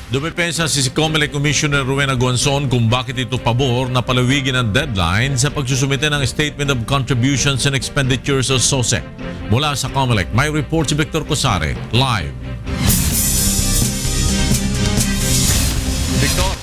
Dumepensa si COMELEC Commissioner Rowena Guanzon kung bakit ito pabor na palawigin ang deadline sa pagsusumite ng Statement of Contributions and Expenditures o SOSE. Mula sa COMELEC, may report si Victor Cosare, live. Victor.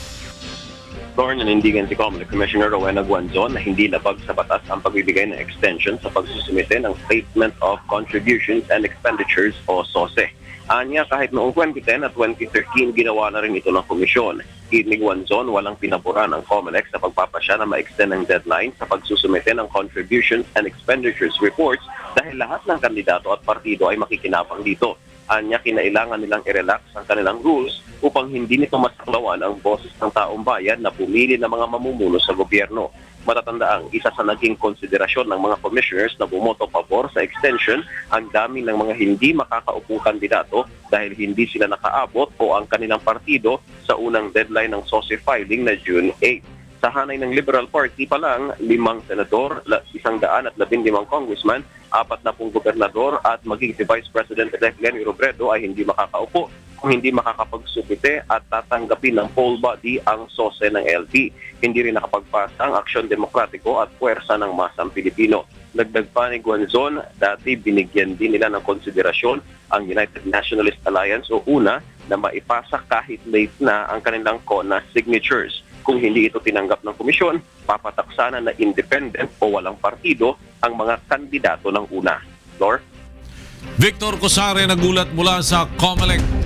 Nanindigan si COMELEC Commissioner Rowena Guanzon na hindi labag sa batas ang pagbibigay ng extension sa pagsusumite ng Statement of Contributions and Expenditures o SOSE. Anya, kahit noong 2010 at 2013, ginawa na rin ito ng komisyon. Ni Guanzon, walang pinaboran ang COMELEC sa pagpapasya na ma-extend ang deadline sa pagsusumite ng Contributions and Expenditures reports dahil lahat ng kandidato at partido ay makikinabang dito. Anya, kinailangan nilang i-relax ang kanilang rules upang hindi nito masaklawan ang boses ng taong bayan na pumili ng mga mamumuno sa gobyerno. Matatandaang isa sa naging konsiderasyon ng mga commissioners na bumoto pabor sa extension ang dami ng mga hindi makakaupong kandidato dahil hindi sila nakaabot o ang kanilang partido sa unang deadline ng SOSE filing na June 8. Sa hanay ng Liberal Party pa lang, 5 senador, 115 congressman, 40 gobernador at maging si Vice President-elect Leni Robredo ay hindi makakaupo kung hindi makakapagsubite at tatanggapin ng poll body ang SOSE ng LP. Hindi rin nakapagpasa ang Aksyon Demokratiko at Puwersa ng Masang Pilipino. Dagdag pa ni Guanzon, dati binigyan din nila ng konsiderasyon ang United Nationalist Alliance o UNA na maipasa kahit late na ang kanilang CONA signatures. Kung hindi ito tinanggap ng komisyon, papataksanan na independent o walang partido ang mga kandidato ng UNA. Lord? Victor Cosare nagulat mula sa COMELEC.